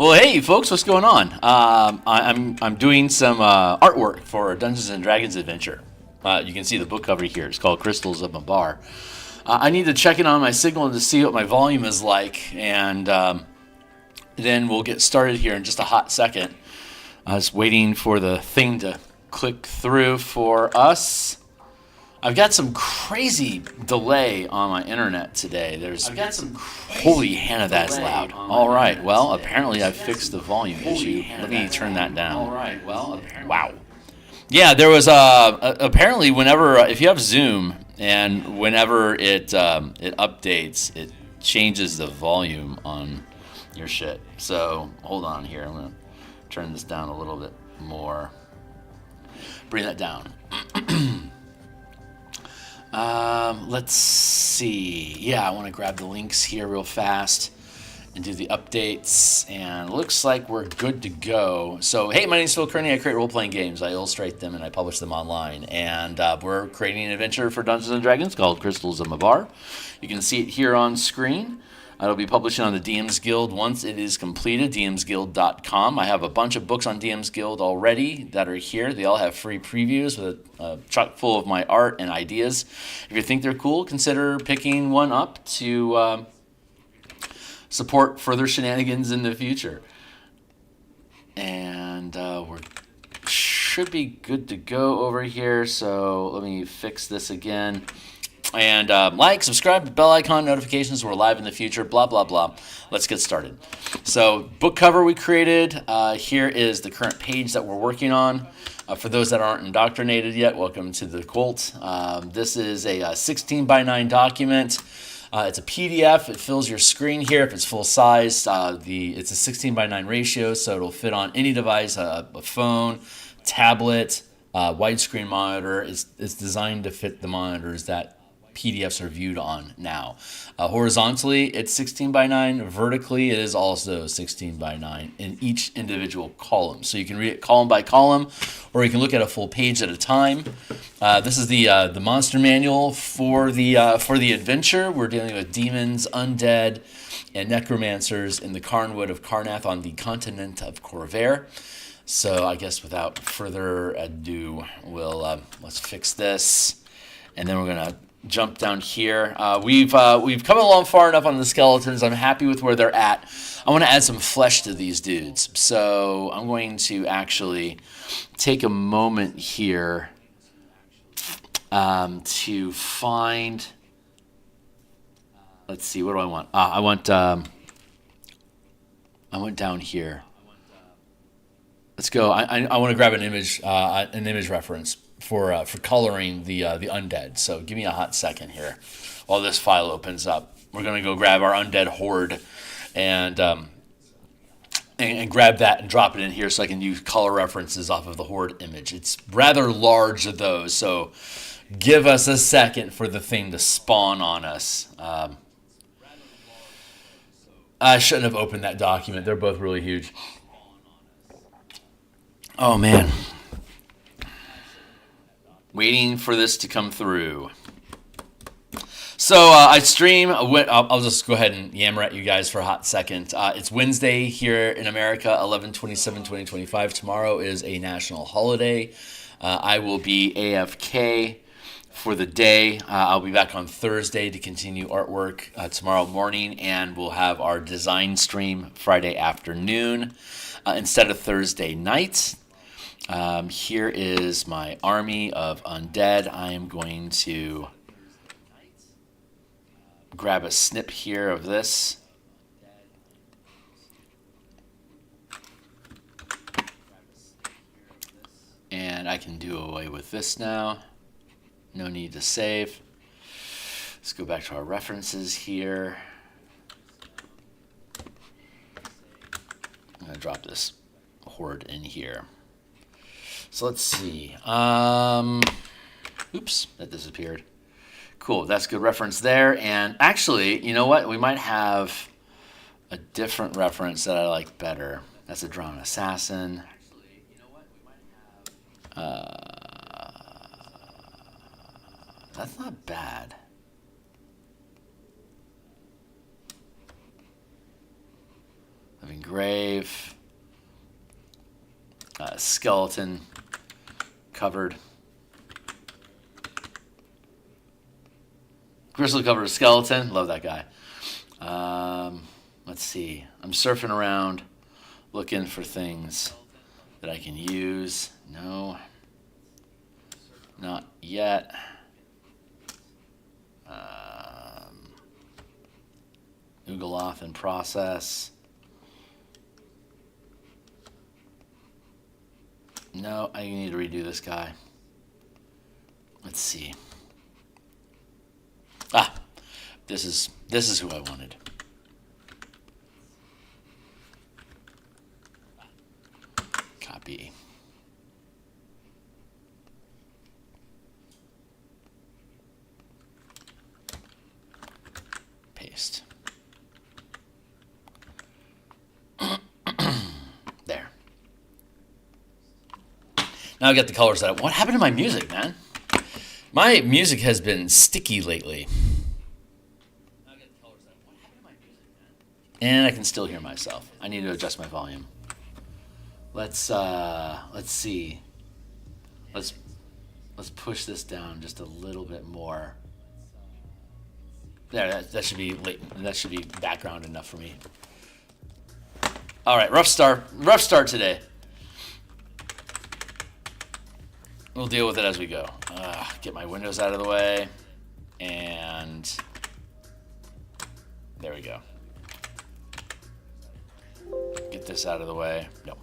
Well, hey, folks, what's going on? I'm doing some artwork for a Dungeons and Dragons adventure. You can see the book cover here. It's called Crystals of Mabar. I need to check in on my signal to see what my volume is like, and then we'll get started here in just a hot second. I was waiting for the thing to click through for us. I've got some crazy delay on my internet today. Holy Hannah, that's loud. All right, well, apparently I've fixed the volume issue. Let me turn that down. Wow. Yeah, there was apparently if you have Zoom and whenever it updates, it changes the volume on your shit. So hold on here. I'm gonna turn this down a little bit more. Bring that down. Let's see. Yeah, I want to grab the links here real fast and do the updates. And it looks like we're good to go. So, hey, my name's Phil Kearney. I create role-playing games. I illustrate them and I publish them online. And we're creating an adventure for Dungeons and Dragons called Crystals of Mabar. You can see it here on screen. It'll be publishing on the DMsGuild once it is completed, DMsGuild.com. I have a bunch of books on DMsGuild already that are here. They all have free previews with a chock full of my art and ideas. If you think they're cool, consider picking one up to support further shenanigans in the future. And we should be good to go over here. So let me fix this again. And like, subscribe, bell icon, notifications. We're live in the future, blah, blah, blah. Let's get started. So book cover we created. Here is the current page that we're working on. For those that aren't indoctrinated yet, welcome to the cult. This is a 16 by 9 document. It's a PDF. It fills your screen here if it's full size. It's a 16 by 9 ratio, so it'll fit on any device, a phone, tablet, widescreen monitor. It's designed to fit the monitors that PDFs are viewed on now. Horizontally, it's 16 by 9. Vertically, it is also 16 by 9 in each individual column. So you can read it column by column, or you can look at a full page at a time. This is the monster manual for the adventure. We're dealing with demons, undead, and necromancers in the Carnwood of Karnath on the continent of Corvair. So I guess without further ado, we'll let's fix this, and then we're gonna jump down here. We've come along far enough on the skeletons. I'm happy with where they're at. I want to add some flesh to these dudes. So I'm going to actually take a moment here to find. Let's see. What do I want? I want down here. Let's go. I want to grab an image reference for coloring the undead. So give me a hot second here while this file opens up. We're gonna go grab our undead horde and grab that and drop it in here so I can use color references off of the horde image. It's rather large of those, so give us a second for the thing to spawn on us. I shouldn't have opened that document. They're both really huge. Oh man. Waiting for this to come through. So I stream. I'll just go ahead and yammer at you guys for a hot second. It's Wednesday here in America, 11/27/2025. Tomorrow is a national holiday. I will be AFK for the day. I'll be back on Thursday to continue artwork tomorrow morning, and we'll have our design stream Friday afternoon instead of Thursday night. Here is my army of undead. I am going to grab a snip here of this. And I can do away with this now. No need to save. Let's go back to our references here. I'm going to drop this horde in here. So let's see. Oops, that disappeared. Cool, that's a good reference there. And actually, you know what? We might have a different reference that I like better. That's a drawn assassin. That's not bad. engrave. Skeleton covered. Grizzly covered skeleton. Love that guy. Let's see. I'm surfing around looking for things that I can use. No. Not yet. Ugoloth in process. No, I need to redo this guy. Let's see. Ah, this is who I wanted. Copy. Paste. There. Now I got the colors set up. What happened to my music, man? My music has been sticky lately. And I can still hear myself. I need to adjust my volume. Let's see. Let's push this down just a little bit more. There, that should be background enough for me. All right, rough start today. We'll deal with it as we go. Get my windows out of the way, and there we go. Get this out of the way. No.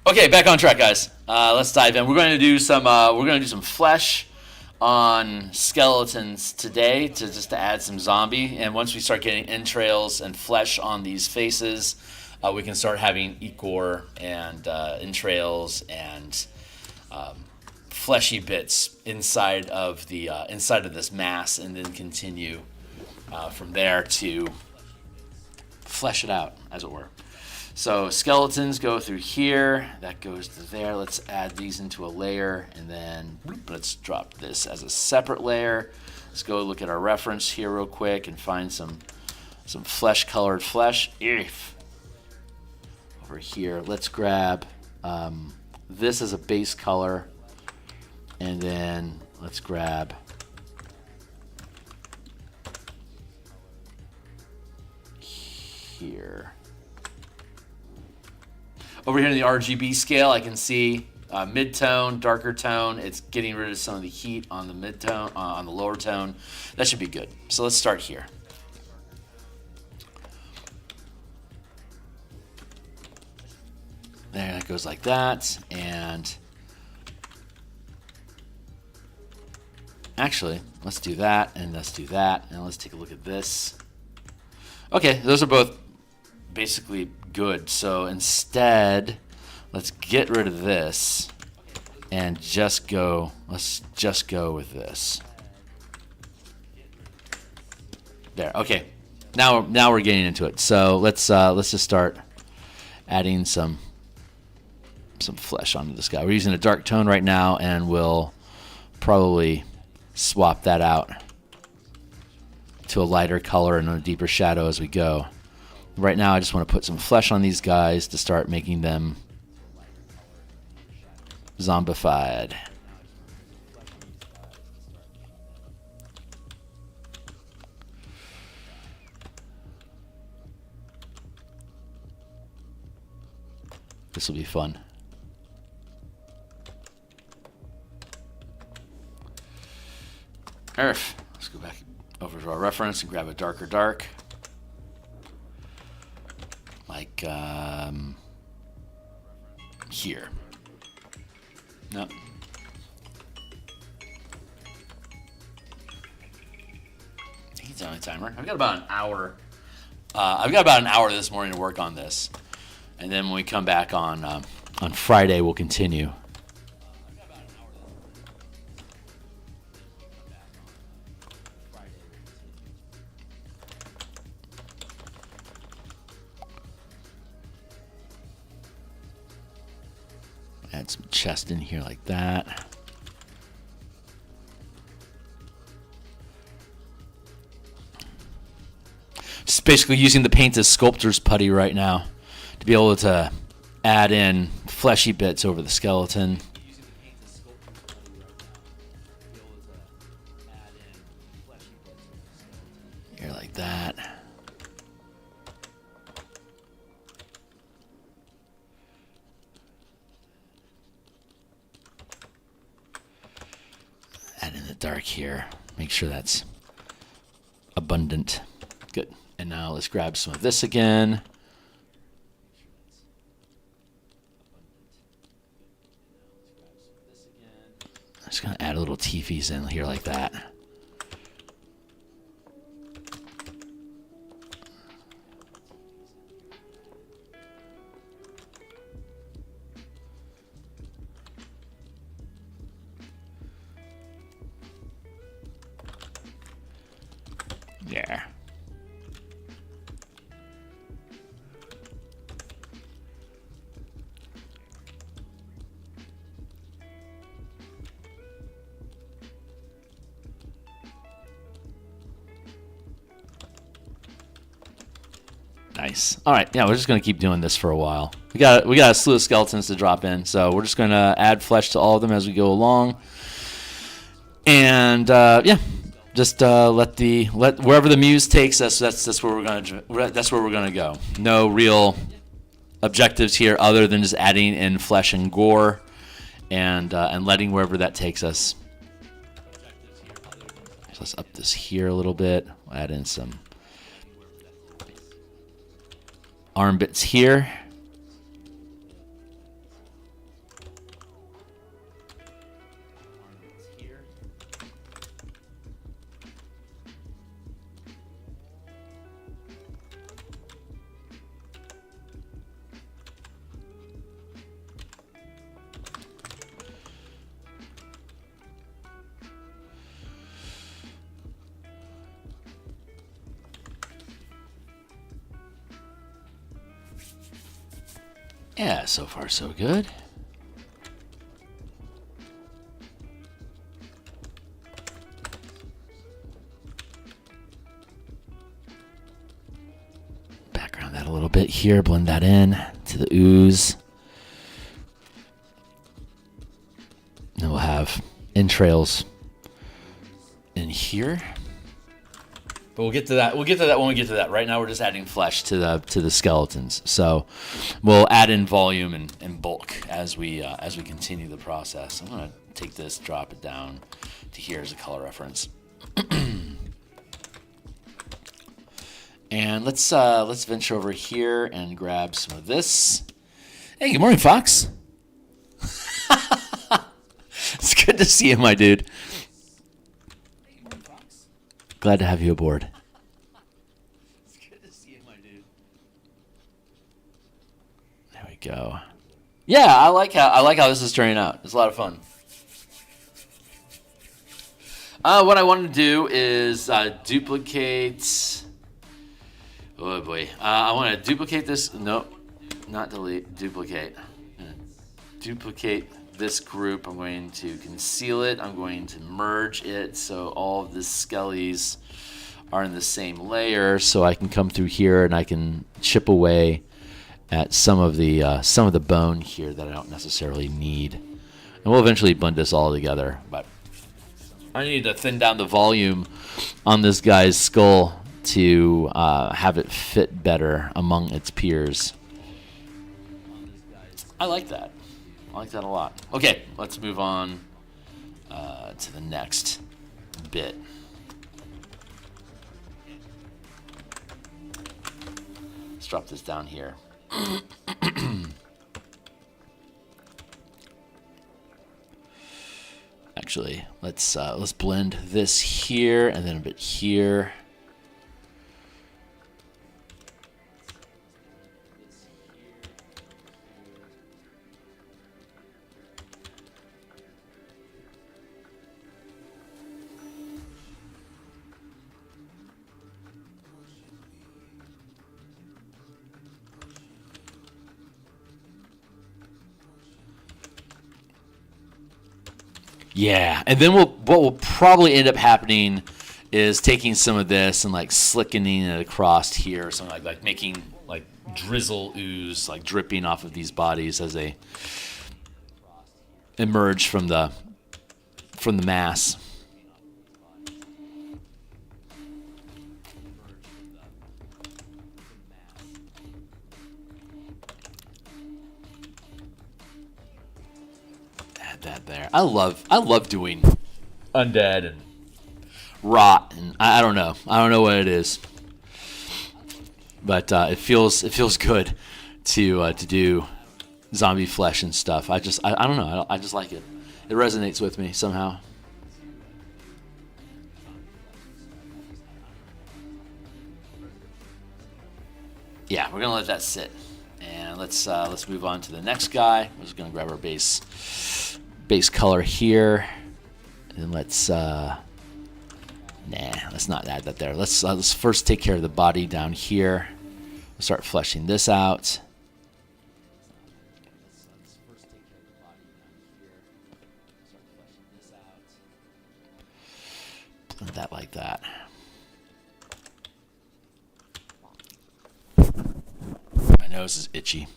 Okay, back on track, guys. Let's dive in. We're going to do some flesh on skeletons today to add some zombie. And once we start getting entrails and flesh on these faces, we can start having ichor and entrails and fleshy bits inside of this mass, and then continue from there to flesh it out, as it were. So skeletons go through here, that goes to there. Let's add these into a layer, and then let's drop this as a separate layer. Let's go look at our reference here real quick and find some flesh-colored flesh. Over here, let's grab this as a base color, and then let's grab here. Over here in the RGB scale, I can see mid-tone, darker tone. It's getting rid of some of the heat on the mid-tone, on the lower tone. That should be good. So let's start here. There, that goes like that. And actually, let's do that, and let's do that, and let's take a look at this. Okay, those are both basically good. So instead, let's get rid of this and let's just go with this. There. Okay. Now we're getting into it. So let's just start adding some flesh onto this guy. We're using a dark tone right now, and we'll probably swap that out to a lighter color and a deeper shadow as we go. Right now, I just want to put some flesh on these guys to start making them zombified. This will be fun. Let's go back over to our reference and grab a darker dark. Like here. No. He's on a timer. I've got about an hour. This morning to work on this, and then when we come back on Friday, we'll continue. Add some chest in here like that. Just basically using the paint as sculptor's putty right now. to be able to add in fleshy bits over the skeleton. Here like that. Add in the dark here. Make sure that's abundant. Good. And now let's grab some of this again. I'm just going to add a little teepees in here like that. There. Nice. All right, yeah, we're just gonna keep doing this for a while. We got a slew of skeletons to drop in, so we're just gonna add flesh to all of them as we go along. And yeah, just let wherever the muse takes us. That's where we're gonna go. No real objectives here other than just adding in flesh and gore, and letting wherever that takes us. So let's up this here a little bit. We'll add in some arm bits here. Yeah, so far so good. Background that a little bit here, blend that in to the ooze. Then we'll have entrails in here. But we'll get to that. We'll get to that when we get to that. Right now, we're just adding flesh to the skeletons. So we'll add in volume and bulk as we continue the process. I'm gonna take this, drop it down to here as a color reference. And let's venture over here and grab some of this. Hey, good morning, Fox. It's good to see you, my dude. Glad to have you aboard. It's good to see you, my dude. There we go. Yeah, I like how this is turning out. It's a lot of fun. What I want to do is duplicate. Oh boy, I want to duplicate this. Nope, not delete. Duplicate. Duplicate this group. I'm going to conceal it. I'm going to merge it so all of the skellies are in the same layer, so I can come through here and I can chip away at some of the bone here that I don't necessarily need. And we'll eventually blend this all together, but I need to thin down the volume on this guy's skull to have it fit better among its peers. I like that. I like that a lot. Okay, let's move on to the next bit. Let's drop this down here. Actually, let's blend this here and then a bit here. Yeah, and then what will probably end up happening is taking some of this and like slickening it across here or something like making like drizzle ooze like dripping off of these bodies as they emerge from the mass. Add that there. I love doing undead and rot, and I don't know what it is, but it feels good to do zombie flesh and stuff. I don't know. I just like it. It resonates with me somehow. Yeah, we're gonna let that sit, and let's move on to the next guy. We're just gonna grab our base color here, and let's not add that there. Let's first take care of the body down here. We'll start fleshing this out. Blend that like that. My nose is itchy.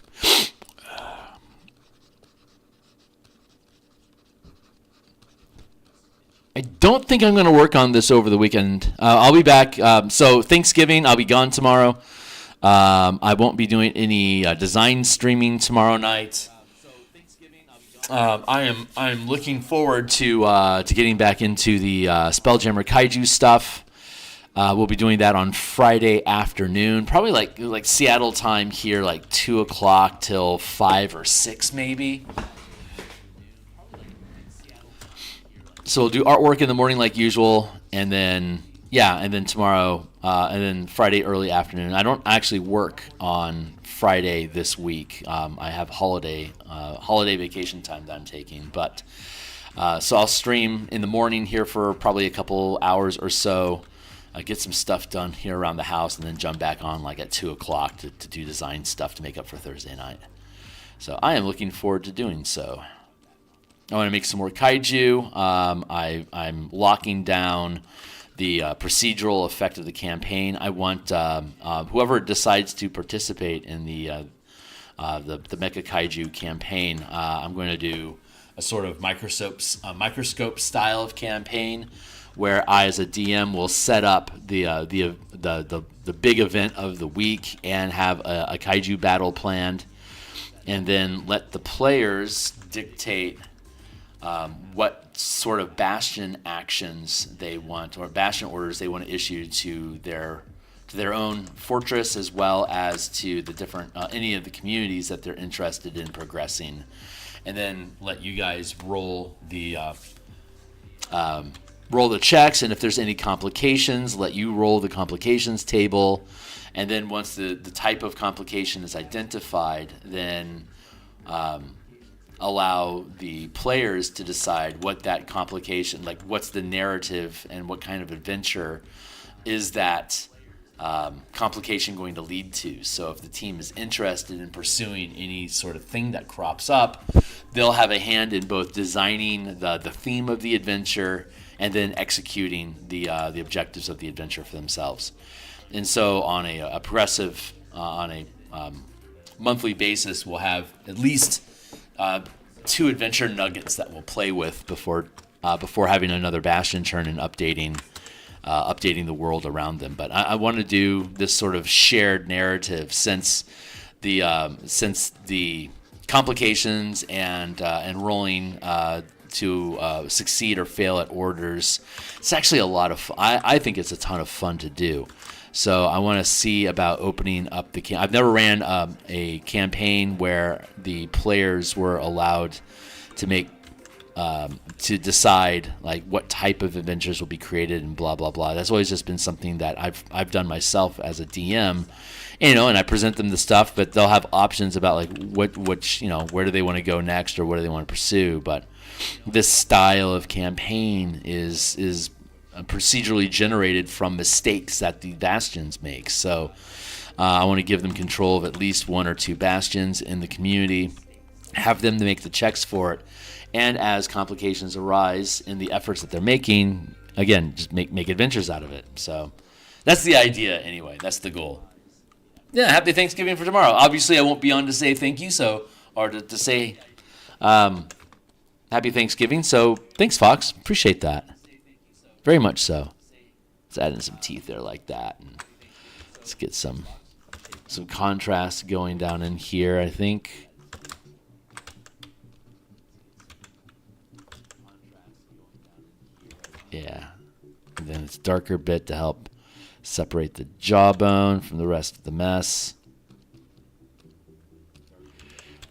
I don't think I'm going to work on this over the weekend. I'll be back. So Thanksgiving, I'll be gone tomorrow. I won't be doing any design streaming tomorrow night. I'm looking forward to getting back into the Spelljammer Kaiju stuff. We'll be doing that on Friday afternoon, probably like Seattle time here, like 2 o'clock till 5 or 6 maybe. So we'll do artwork in the morning like usual, and then tomorrow, and then Friday early afternoon. I don't actually work on Friday this week. I have holiday vacation time that I'm taking, but so I'll stream in the morning here for probably a couple hours or so, get some stuff done here around the house, and then jump back on like at 2 o'clock to do design stuff to make up for Thursday night. So I am looking forward to doing so. I want to make some more kaiju. I'm locking down the procedural effect of the campaign. I want whoever decides to participate in the Mecha Kaiju campaign. I'm going to do a sort of microscope style of campaign, where I, as a DM, will set up the big event of the week and have a kaiju battle planned, and then let the players dictate what sort of bastion actions they want, or bastion orders they want to issue to their own fortress, as well as to the different any of the communities that they're interested in progressing, and then let you guys roll the checks, and if there's any complications, let you roll the complications table, and then once the type of complication is identified, then allow the players to decide what that complication, like what's the narrative and what kind of adventure is that complication going to lead to. So if the team is interested in pursuing any sort of thing that crops up, they'll have a hand in both designing the theme of the adventure and then executing the objectives of the adventure for themselves. And so on a progressive, on a monthly basis, we'll have at least 2 adventure nuggets that we'll play with before having another bastion turn and updating the world around them. But I want to do this sort of shared narrative, since the complications and rolling to succeed or fail at orders. It's actually a lot of fun. I think it's a ton of fun to do. So I want to see about opening up the I've never ran a campaign where the players were allowed to make to decide like what type of adventures will be created and blah blah blah. That's always just been something that I've done myself as a DM, and I present them the stuff, but they'll have options about like which where do they want to go next, or what do they want to pursue. But this style of campaign is procedurally generated from mistakes that the bastions make. So I want to give them control of at least 1 or 2 bastions in the community, have them to make the checks for it, and as complications arise in the efforts that they're making, again, just make adventures out of it. So that's the idea anyway. That's the goal. Yeah, happy Thanksgiving for tomorrow. Obviously, I won't be on to say thank you, or to say happy Thanksgiving. So thanks, Fox. Appreciate that. Very much so. Let's add in some teeth there like that. And let's get some contrast going down in here, I think. Yeah. And then it's darker bit to help separate the jawbone from the rest of the mess.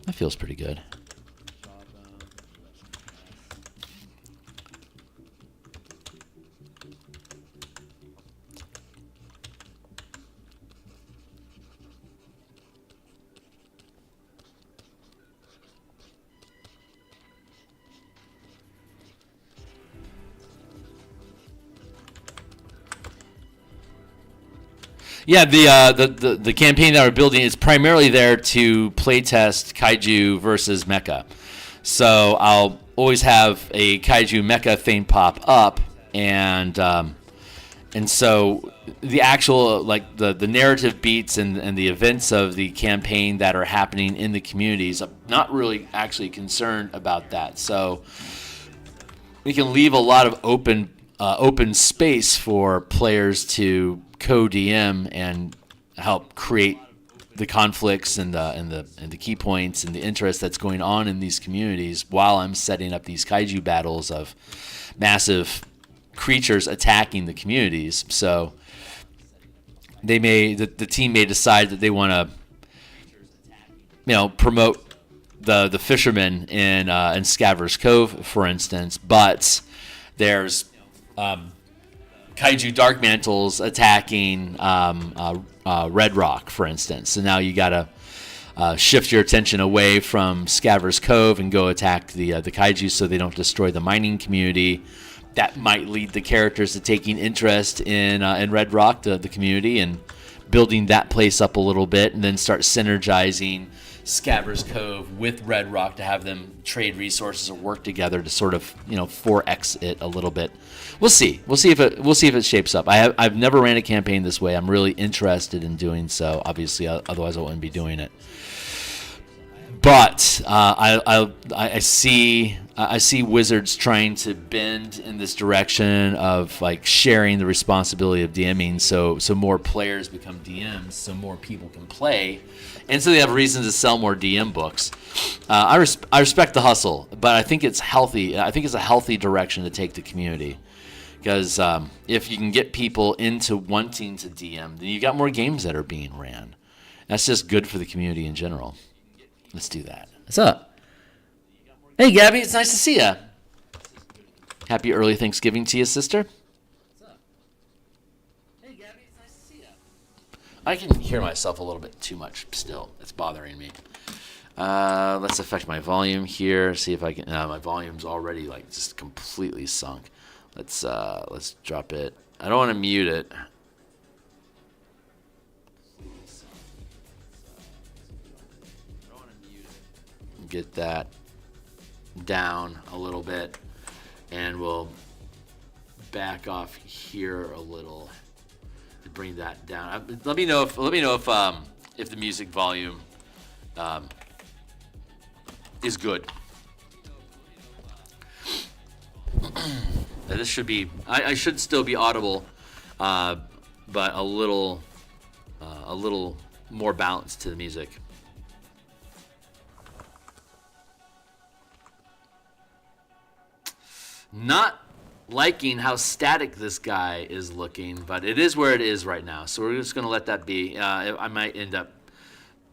That feels pretty good. Yeah, the campaign that we're building is primarily there to playtest Kaiju versus Mecha. So I'll always have a Kaiju Mecha thing pop up, and so the actual the narrative beats and the events of the campaign that are happening in the communities, I'm not really actually concerned about that. So we can leave a lot of open space for players to co-DM and help create the conflicts and the key points and the interest that's going on in these communities while I'm setting up these kaiju battles of massive creatures attacking the communities. So the team may decide that they want to promote the fishermen in Scaver's Cove, for instance, but there's Kaiju Dark Mantles attacking Red Rock, for instance. So now you got to shift your attention away from Scaver's Cove and go attack the Kaiju so they don't destroy the mining community. That might lead the characters to taking interest in Red Rock, the community, and building that place up a little bit, and then start synergizing Scaver's Cove with Red Rock to have them trade resources or work together to sort of 4x it a little bit. We'll see. We'll see if it shapes up. I've never ran a campaign this way. I'm really interested in doing so. Obviously, otherwise I wouldn't be doing it. But I see Wizards trying to bend in this direction of sharing the responsibility of DMing, so more players become DMs, so more people can play, and so they have reasons to sell more DM books. I respect the hustle, but I think it's healthy. I think it's a healthy direction to take the community, because if you can get people into wanting to DM, then you got more games that are being ran. That's just good for the community in general. Let's do that. What's up? Hey, Gabby, it's nice to see ya. Happy early Thanksgiving to you, sister. What's up? Hey, Gabby, it's nice to see ya. I can hear myself a little bit too much still. It's bothering me. Let's affect my volume here. See if I can. My volume's already just completely sunk. Let's drop it. I don't want to mute it. Get that down a little bit, and we'll back off here a little to bring that down. Let me know if the music volume is good. This should be. I should still be audible, but a little more balance to the music. Not liking how static this guy is looking, but it is where it is right now. So we're just going to let that be. I might end up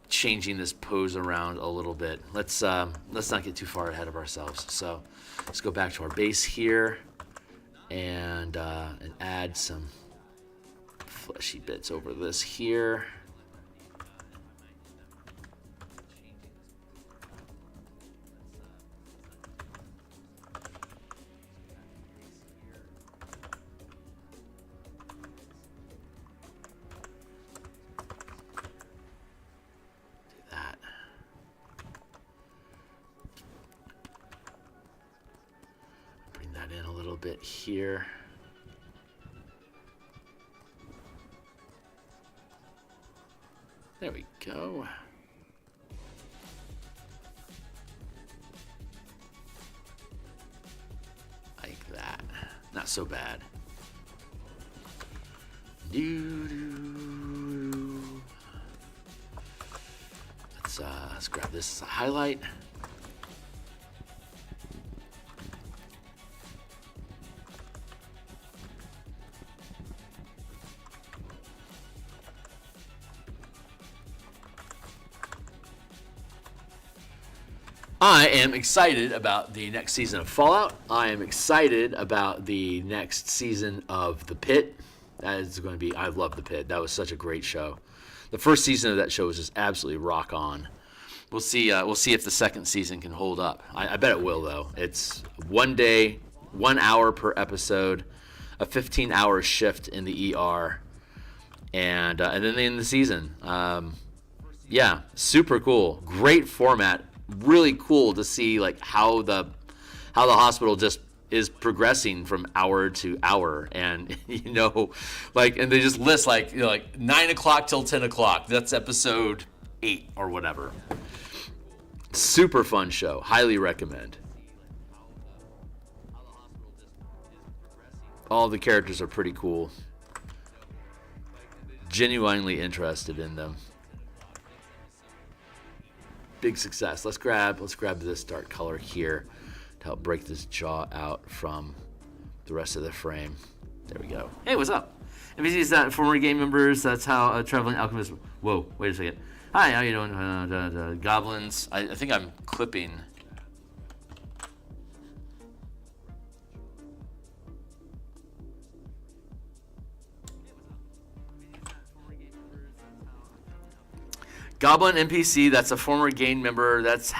changing this pose around a little bit. Let's not get too far ahead of ourselves. So let's go back to our base here and add some fleshy bits over this here. Bit here. There go. Like that. Not so bad. Let's grab this as a highlight. I am excited about the next season of Fallout. I am excited about the next season of The Pit. That is going to be, I love The Pit. That was such a great show. The first season of that show was just absolutely rock on. We'll see if the second season can hold up. I bet it will, though. It's 1 day, 1 hour per episode, a 15-hour shift in the ER, and then they end the season. Yeah, super cool. Great format. Really cool to see like how the hospital just is progressing from hour to hour, and and they just list like 9 o'clock till 10 o'clock. That's episode 8 or whatever. Super fun show. Highly recommend. All the characters are pretty cool. Genuinely interested in them. Big success. Let's grab this dark color here to help break this jaw out from the rest of the frame. There we go. Hey, what's up? NPCs that former game members. That's how a traveling alchemist. Whoa, wait a second. Hi, how you doing? Goblins. I think I'm clipping. Goblin NPC, that's a former game member. That's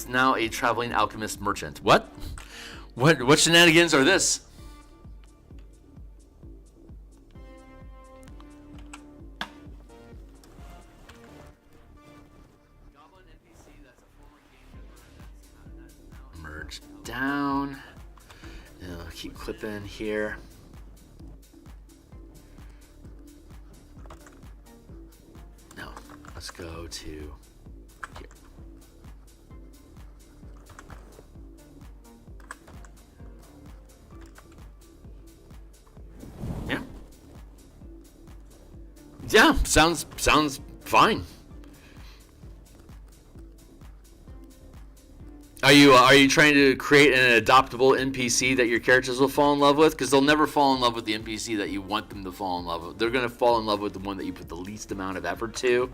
now a traveling alchemist merchant. What shenanigans are this? Merge down. And I'll keep clipping here. Let's go to here. Yeah, sounds fine. Are you trying to create an adoptable NPC that your characters will fall in love with? Because they'll never fall in love with the NPC that you want them to fall in love with. They're going to fall in love with the one that you put the least amount of effort to,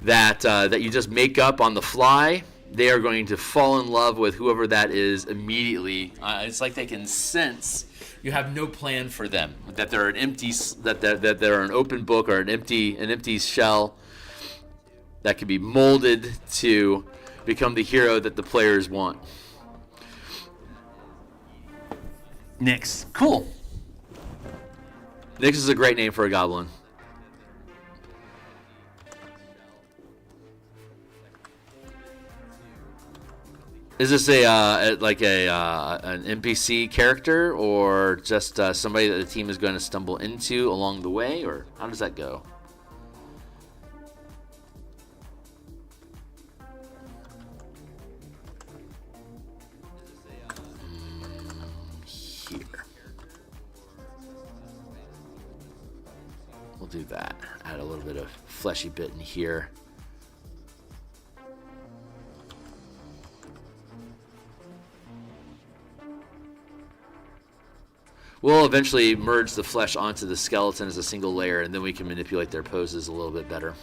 that you just make up on the fly. They are going to fall in love with whoever that is immediately. It's like they can sense you have no plan for them, that they're that they're an open book or an empty shell that can be molded to become the hero that the players want. Nyx. Cool. Nyx is a great name for a goblin. Is this an NPC character, or just somebody that the team is going to stumble into along the way, or how does that go? Here. We'll do that. Add a little bit of fleshy bit in here. We'll eventually merge the flesh onto the skeleton as a single layer, and then we can manipulate their poses a little bit better.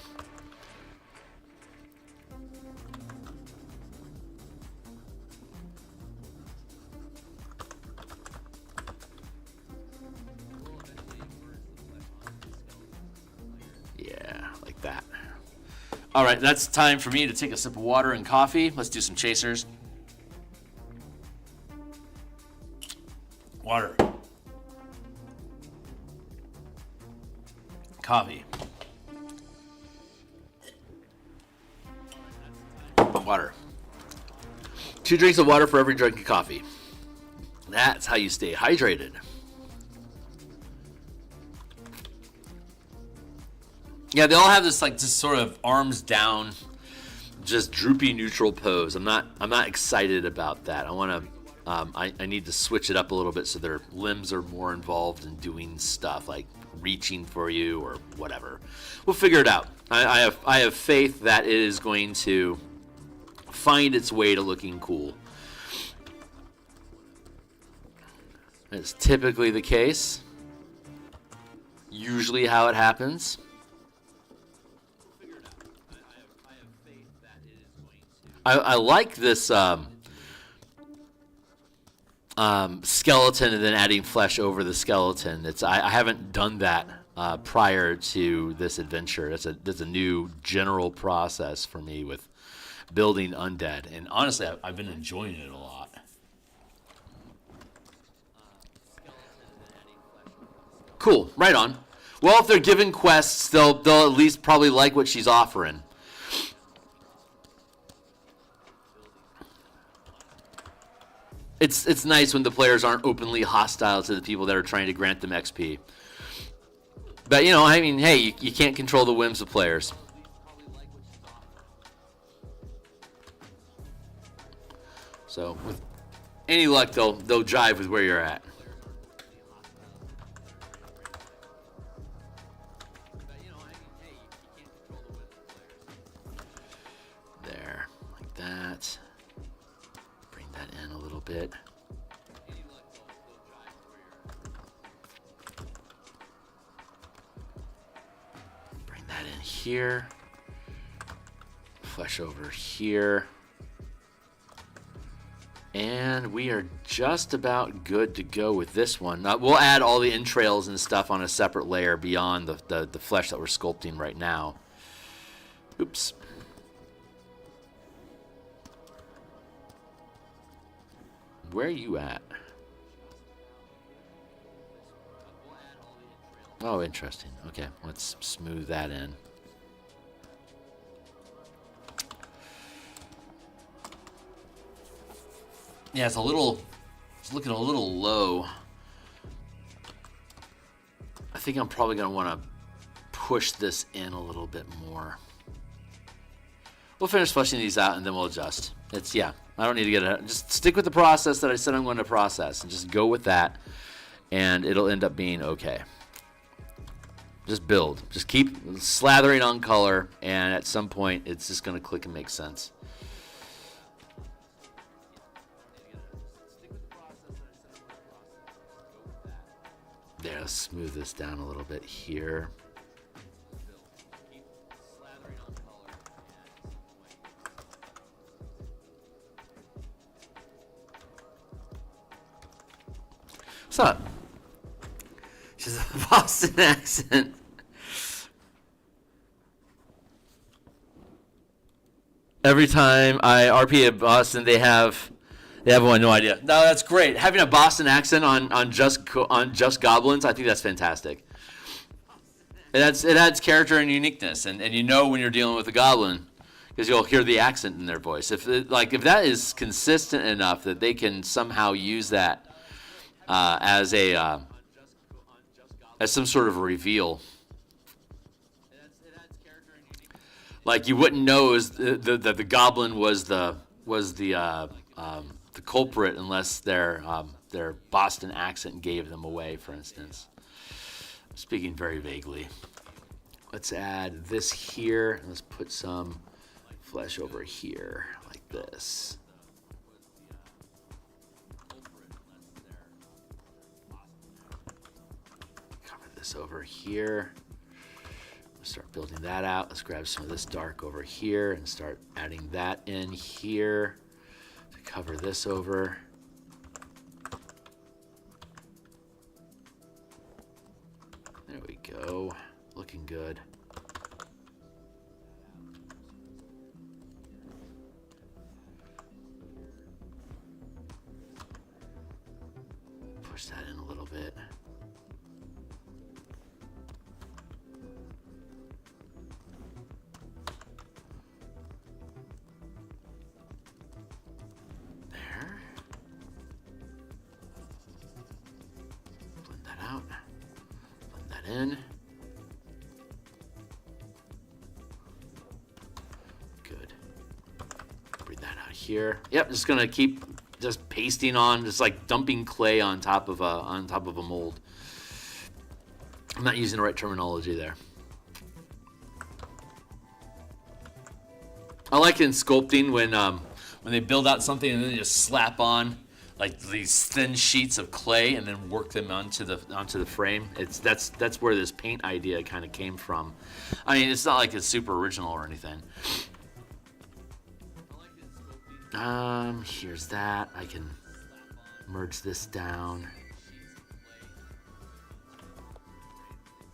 Yeah, like that. All right, that's time for me to take a sip of water and coffee. Let's do some chasers. Water. Coffee. Water. 2 drinks of water for every drink of coffee. That's how you stay hydrated. Yeah, they all have this like just sort of arms down, just droopy neutral pose. I'm not excited about that. I want to. I need to switch it up a little bit so their limbs are more involved in doing stuff like reaching for you or whatever. We'll figure it out. I have faith that it is going to find its way to looking cool. It's typically the case. Usually how it happens. I like this skeleton and then adding flesh over the skeleton. I haven't done that prior to this adventure. That's a new general process for me with building undead, and honestly, I've been enjoying it a lot. Cool, right on. Well, if they're given quests, they'll at least probably like what she's offering. It's nice when the players aren't openly hostile to the people that are trying to grant them XP. But, you know, I mean, hey, you can't control the whims of players. So, with any luck, they'll jive with where you're at. There, like that. Bring that in a little bit. Bring that in here. Flesh over here. And we are just about good to go with this one. We'll add all the entrails and stuff on a separate layer beyond the flesh that we're sculpting right now. Oops. Where are you at? Oh, interesting. Okay, let's smooth that in. Yeah, it's looking a little low. I think I'm probably going to want to push this in a little bit more. We'll finish fleshing these out and then we'll adjust. I don't need to get it. Just stick with the process that I said I'm going to process and just go with that and it'll end up being okay. Just build. Just keep slathering on color and at some point it's just going to click and make sense. There, let's smooth this down a little bit here. What's up? She's a Boston accent. Every time I RP at Boston, they have no idea. No, that's great. Having a Boston accent on just goblins, I think that's fantastic. It adds character and uniqueness, and you know when you're dealing with a goblin because you'll hear the accent in their voice. If that is consistent enough that they can somehow use that as some sort of reveal, like you wouldn't know that the goblin was the culprit unless their Boston accent gave them away, for instance. I'm speaking very vaguely. Let's add this here, and let's put some flesh over here, like this. Cover this over here. Let's start building that out. Let's grab some of this dark over here and start adding that in here. Cover this over. There we go. Looking good. Push that in a little bit. In. here. Yep, just gonna keep just pasting on, just like dumping clay on top of a mold. I'm not using the right terminology there. I like in sculpting when they build out something and then they just slap on like these thin sheets of clay and then work them onto the frame. That's where this paint idea kind of came from. I mean, it's not like it's super original or anything. Here's that. I can merge this down.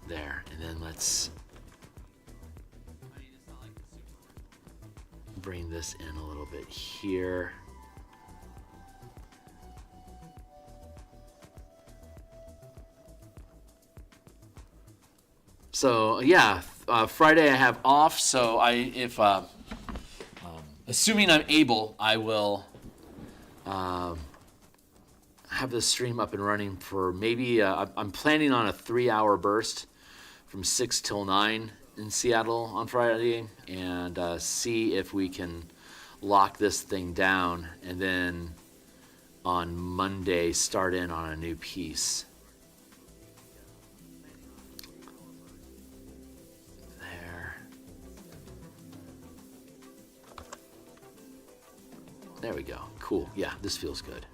There, and then let's bring this in a little bit here. So yeah, Friday I have off. So assuming I'm able, I will have this stream up and running for maybe. I'm planning on a 3-hour burst from 6 till 9 in Seattle on Friday, and see if we can lock this thing down, and then on Monday start in on a new piece. There we go. Cool. Yeah, this feels good.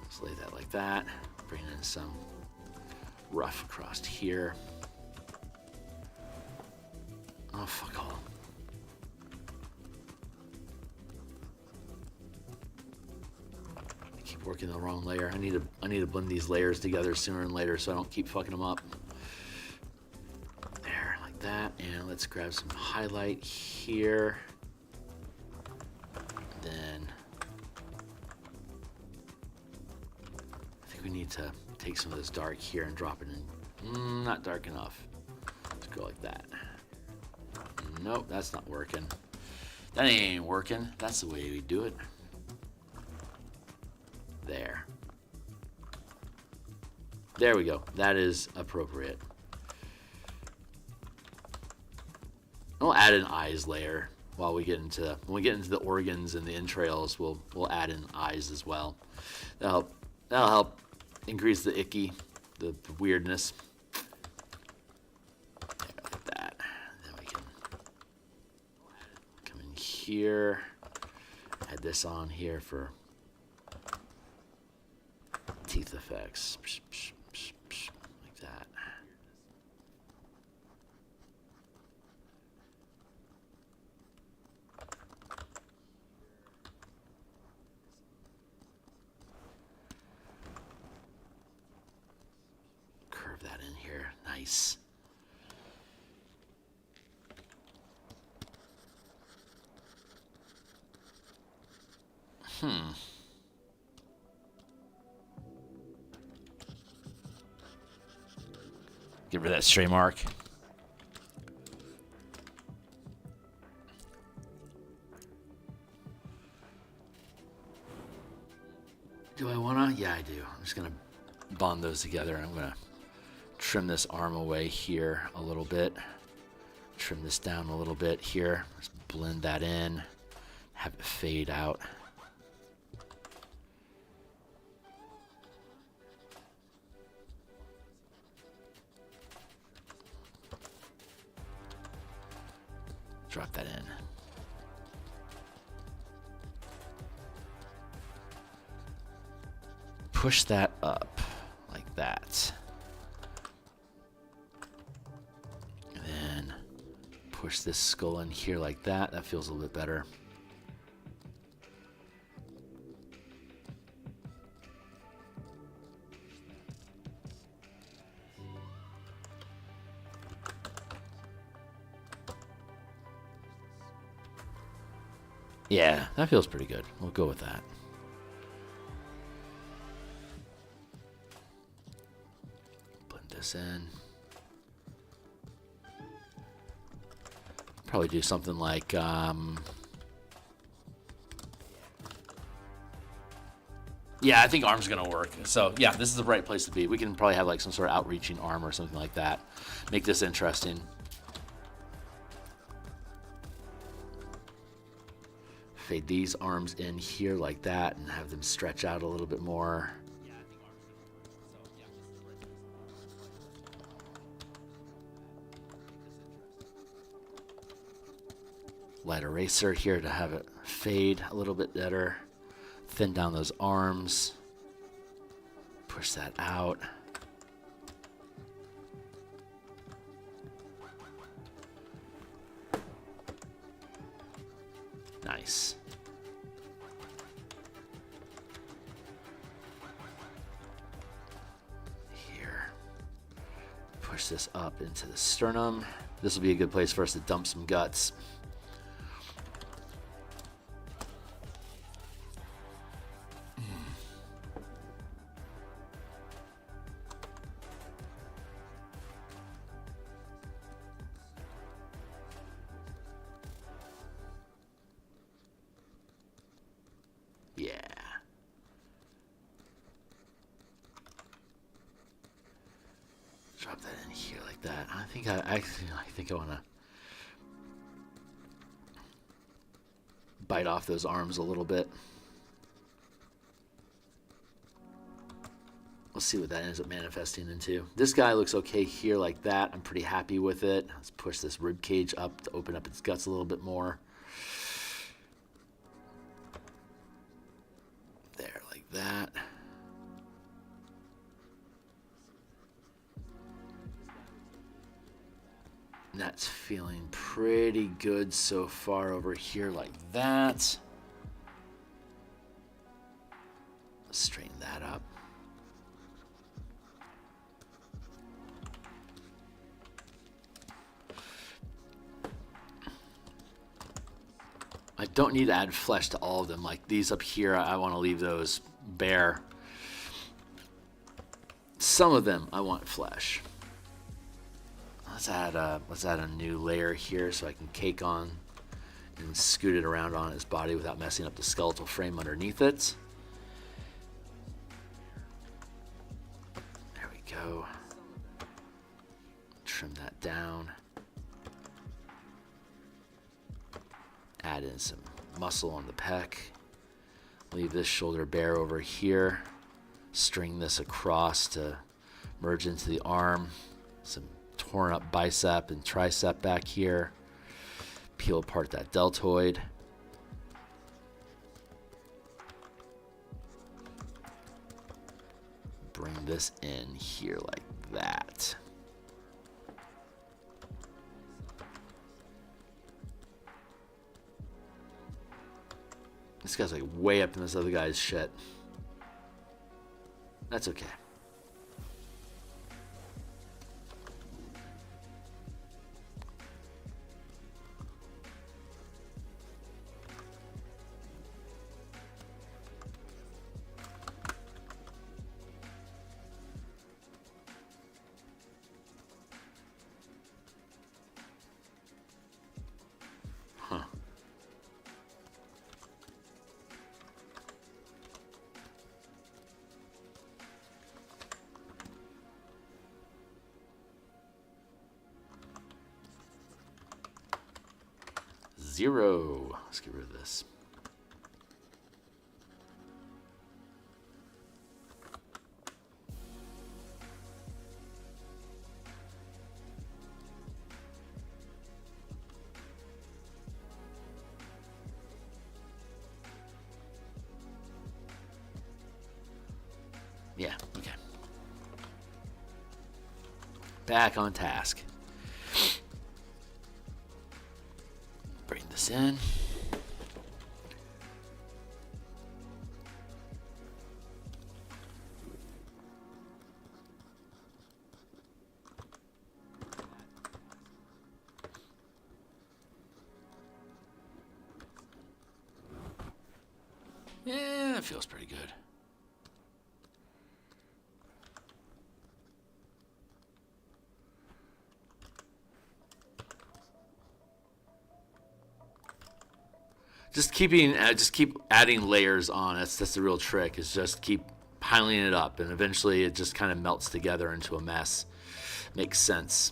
Let's lay that like that. Bring in some rough across here. Oh, fuck all. Working the wrong layer. I need to blend these layers together sooner than later so I don't keep fucking them up. There, like that. And let's grab some highlight here. Then I think we need to take some of this dark here and drop it in. Not dark enough. Let's go like that. Nope, that's not working. That ain't working. That's the way we do it. There we go. That is appropriate. I'll add an eyes layer while we get into when we get into the organs and the entrails. We'll add in eyes as well. That'll help increase the icky, the weirdness. Look at that. Then we can come in here. Add this on here for teeth effects. Like that. Curve that in here. Nice. Get rid of that stray mark. Do I wanna? Yeah, I do. I'm just gonna bond those together. I'm gonna trim this arm away here a little bit. Trim this down a little bit here. Just blend that in. Have it fade out. Drop that in. Push that up like that. And then push this skull in here like that. That feels a little bit better. Yeah, that feels pretty good. We'll go with that. Blend this in. Probably do something like... yeah, I think arm's going to work. So, yeah, this is the right place to be. We can probably have like some sort of outreaching arm or something like that. Make this interesting. Fade these arms in here like that and have them stretch out a little bit more. Light eraser here to have it fade a little bit better. Thin down those arms. Push that out. Nice. Here. Push this up into the sternum. This will be a good place for us to dump some guts. Yeah. Drop that in here like that. I think I want to bite off those arms a little bit. We'll see what that ends up manifesting into. This guy looks okay here like that. I'm pretty happy with it. Let's push this rib cage up to open up its guts a little bit more. There, like that. That's feeling pretty good so far over here like that. Let's straighten that up. I don't need to add flesh to all of them. Like these up here, I want to leave those bare. Some of them I want flesh. Let's add a new layer here so I can cake on and scoot it around on his body without messing up the skeletal frame underneath it. There we go. Trim that down. Add in some muscle on the pec. Leave this shoulder bare over here. String this across to merge into the arm. Some torn up bicep and tricep back here. Peel apart that deltoid. Bring this in here like that. This guy's like way up in this other guy's shit. That's okay. Huh. Zero. Let's get rid of this. Yeah, okay. Back on task. Bring this in. Yeah, that feels pretty good. just keep adding layers on. That's the real trick, is just keep piling it up, and eventually it just kind of melts together into a mess. Makes sense.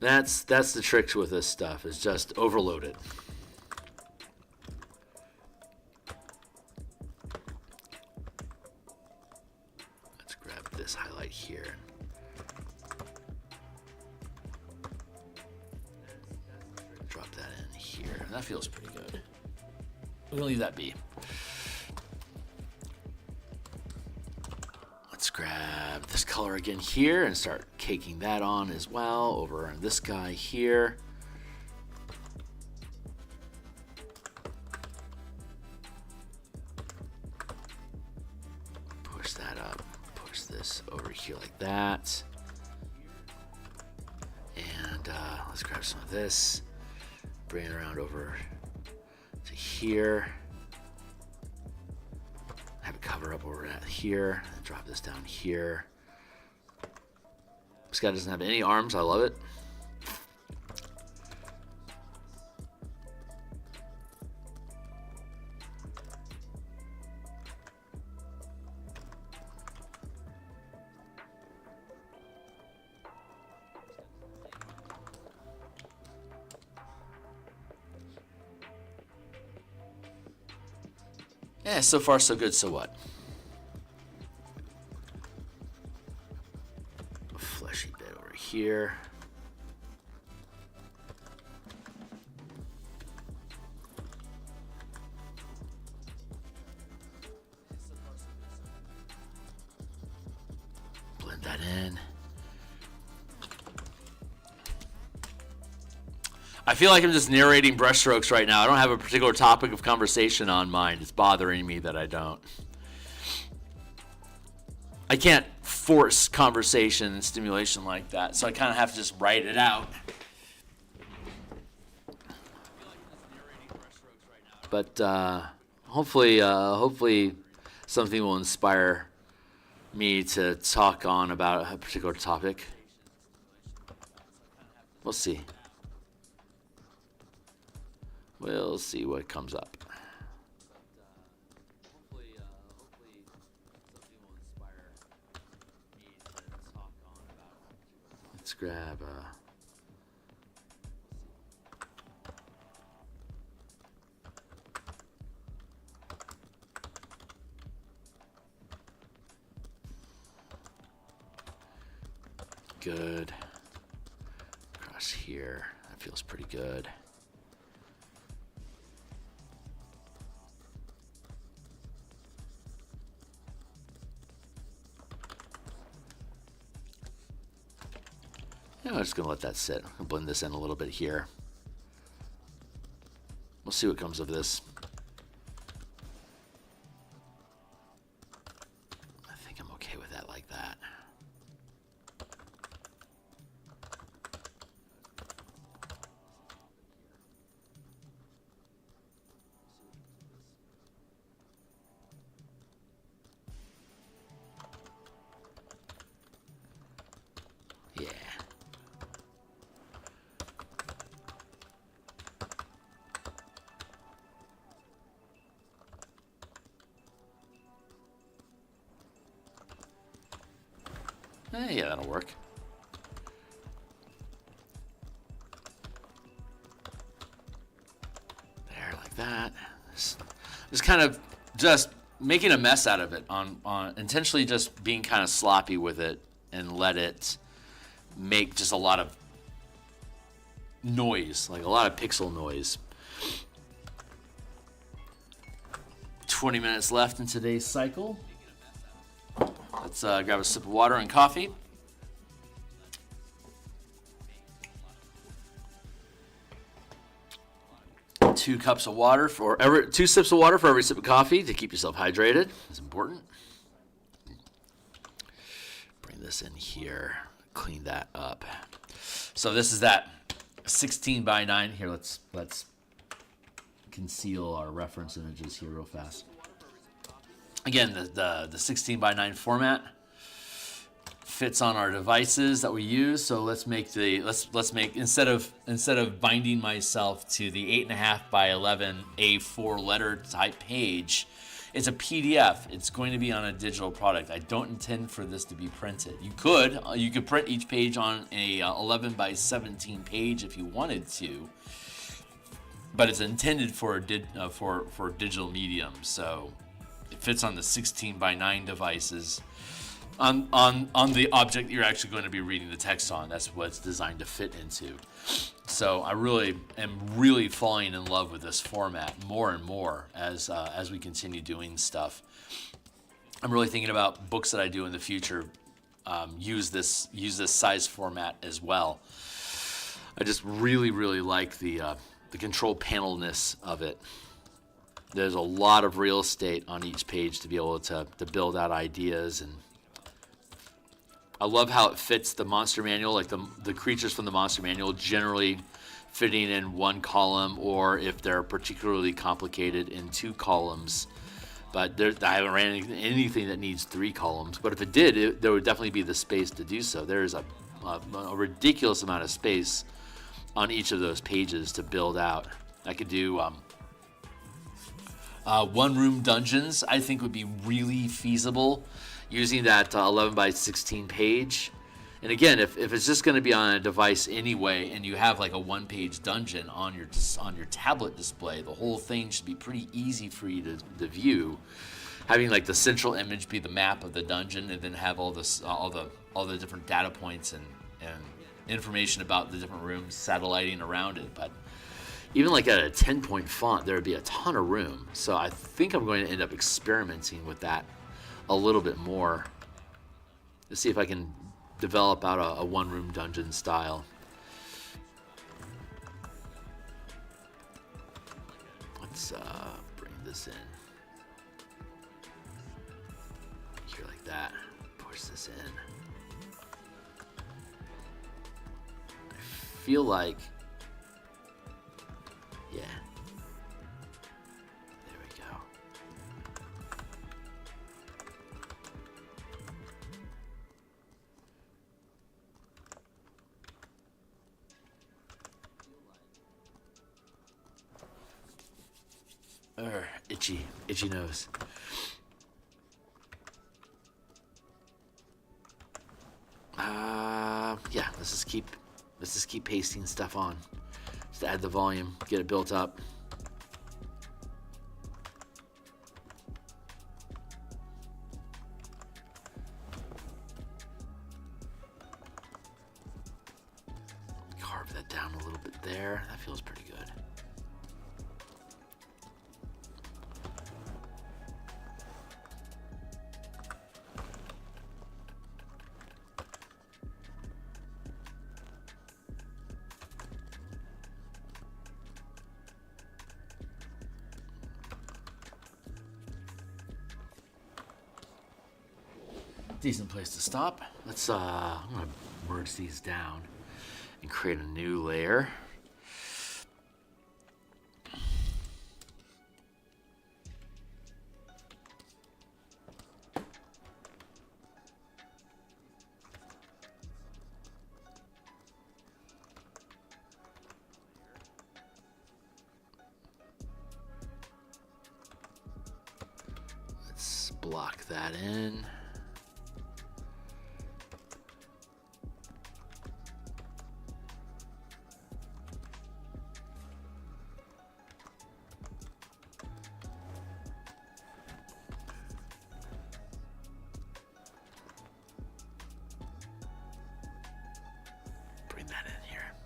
That's the trick with this stuff, is just overload it. Let's grab this highlight here. Drop that in here. That feels pretty good. We'll leave that be. Let's grab this color again here and start caking that on as well over on this guy here. Push that up, push this over here like that. And let's grab some of this, bring it around over to here. Have it cover up over at here, and drop this down here. This guy doesn't have any arms. I love it. Yeah, so far so good. So what? A fleshy bit over here. Blend that in. I feel like I'm just narrating brushstrokes right now. I don't have a particular topic of conversation on mind. It's bothering me that I don't. I can't force conversation and stimulation like that, so I kind of have to just write it out. But hopefully something will inspire me to talk on about a particular topic. We'll see. We'll see what comes up. Hopefully something will inspire me to talk on about. Let's grab good. Across here. That feels pretty good. I'm just going to let that sit. I'll blend this in a little bit here. We'll see what comes of this. I think I'm okay with that like that. Yeah. Yeah, that'll work. There, like that. Just kind of just making a mess out of it on intentionally just being kind of sloppy with it and let it make just a lot of noise, like a lot of pixel noise. 20 minutes left in today's cycle. Let's grab a sip of water and coffee. Two sips of water for every sip of coffee to keep yourself hydrated. It's important. Bring this in here, clean that up. So this is that 16 by 9. Here, let's conceal our reference images here real fast. Again, the 16 by 9 format fits on our devices that we use. So let's make instead of binding myself to the 8.5 by 11 A4 letter type page, it's a PDF. It's going to be on a digital product. I don't intend for this to be printed. You could print each page on a 11 by 17 page if you wanted to, but it's intended for for digital medium. So it fits on the 16 by 9 devices. On the object you're actually going to be reading the text on. That's what it's designed to fit into. So I am really falling in love with this format more and more as we continue doing stuff. I'm really thinking about books that I do in the future use this size format as well. I just really like the control panelness of it. There's a lot of real estate on each page to be able to build out ideas, and I love how it fits the monster manual, like the creatures from the monster manual generally fitting in one column, or if they're particularly complicated, in 2 columns. But I haven't ran anything that needs 3 columns. But if it did, there would definitely be the space to do so. There is a ridiculous amount of space on each of those pages to build out. I could do one-room dungeons. I think would be really feasible, using that 11 by 16 page. And again, if it's just going to be on a device anyway, and you have like a 1-page dungeon on your tablet display, the whole thing should be pretty easy for you to view. Having like the central image be the map of the dungeon, and then have all the different data points and information about the different rooms satelliting around it. But even like at a 10-point font, there would be a ton of room. So I think I'm going to end up experimenting with that a little bit more to see if I can develop out a one-room dungeon style. Let's bring this in here like that. Push this in. I feel like, yeah. There we go. Itchy nose. Yeah, let's just keep pasting stuff on. Just add the volume, get it built up. Carve that down a little bit there. That feels pretty good. Decent place to stop. Let's I'm gonna merge these down and create a new layer. Let's block that in.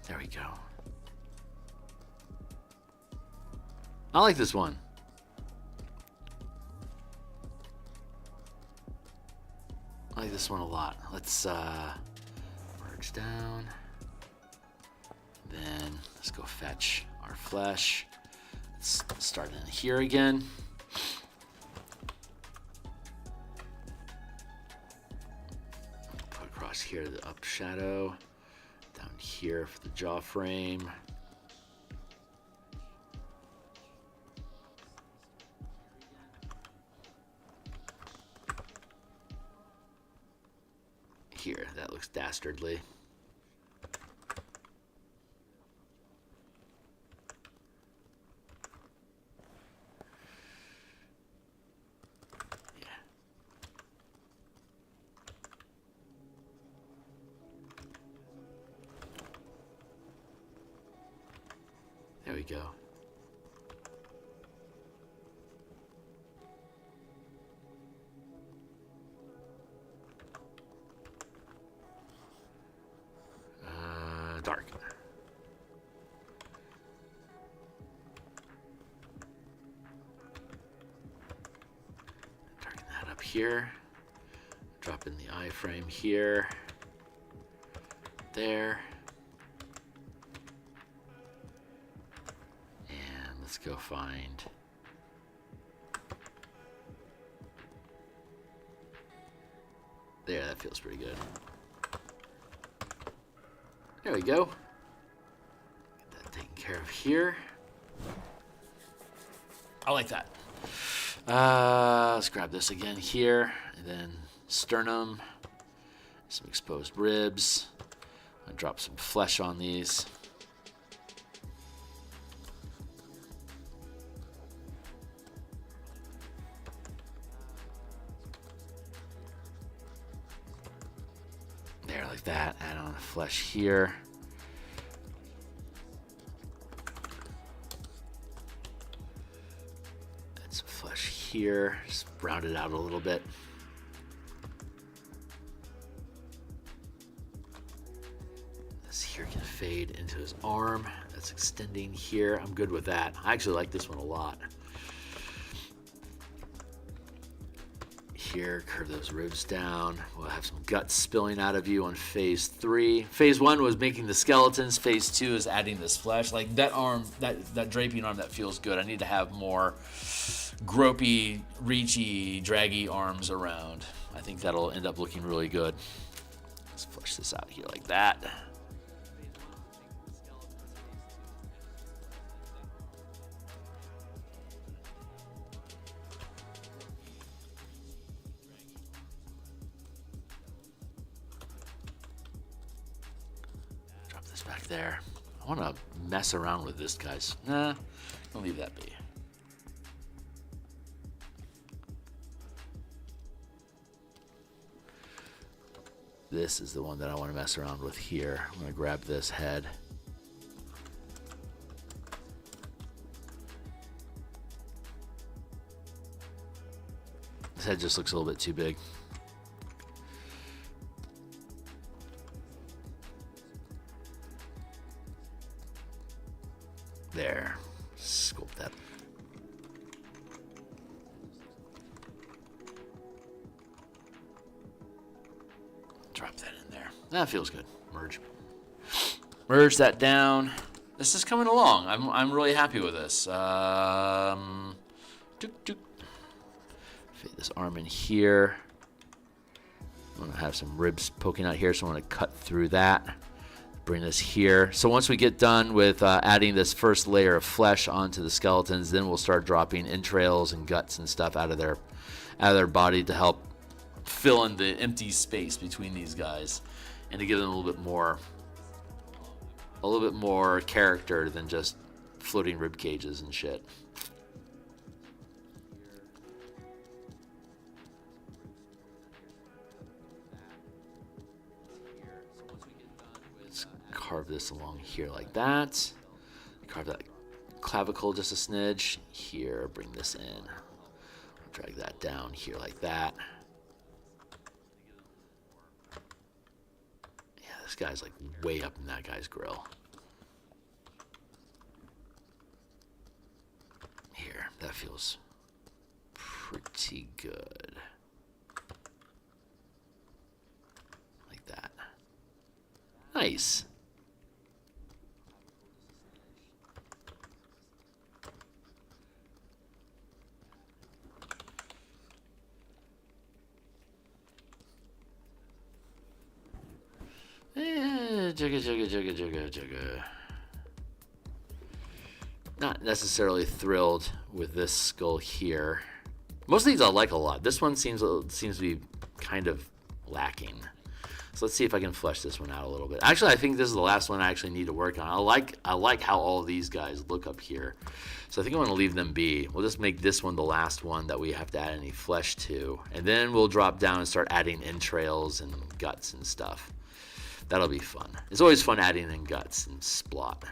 There we go. I like this one. I like this one a lot. Let's merge down. Then let's go fetch our flesh. Let's start in here again. Put across here the up shadow. Down here for the jaw frame. here. That looks dastardly. Yeah. There we go. Dark. Darken that up here. Drop in the iframe here. There. And let's go find... There, that feels pretty good. There we go. Get that taken care of here. I like that. Let's grab this again here. And then sternum. Some exposed ribs. I'll drop some flesh on these. There, like that. Add on the flesh here. Add some flesh here. Just round it out a little bit. This here can fade into his arm. That's extending here. I'm good with that. I actually like this one a lot. Here, curve those ribs down. We'll have some guts spilling out of you on phase 3. Phase 1 was making the skeletons. Phase 2 is adding this flesh. Like that arm, that draping arm, that feels good. I need to have more gropey, reachy, draggy arms around. I think that'll end up looking really good. Let's flesh this out here like that. Back there. I want to mess around with this, guys. Nah, I'll leave that be. This is the one that I want to mess around with here. I'm going to grab this head. This head just looks a little bit too big. There. Sculpt that. Drop that in there. That feels good. Merge. Merge that down. This is coming along. I'm really happy with this. Fit this arm in here. I'm going to have some ribs poking out here, so I'm going to cut through that. Bring this here. So once we get done with adding this first layer of flesh onto the skeletons, then we'll start dropping entrails and guts and stuff out of their body to help fill in the empty space between these guys, and to give them a little bit more character than just floating rib cages and shit. Carve this along here like that. Carve that clavicle just a smidge. Here, bring this in. Drag that down here like that. Yeah, this guy's like way up in that guy's grill. Here, that feels pretty good. Like that. Nice. Jugga. Not necessarily thrilled with this skull here. Most of these I like a lot. This one seems to be kind of lacking. So let's see if I can flesh this one out a little bit. Actually, I think this is the last one I actually need to work on. I like how all of these guys look up here. So I think I want to leave them be. We'll just make this one the last one that we have to add any flesh to. And then we'll drop down and start adding entrails and guts and stuff. That'll be fun. It's always fun adding in guts and splot.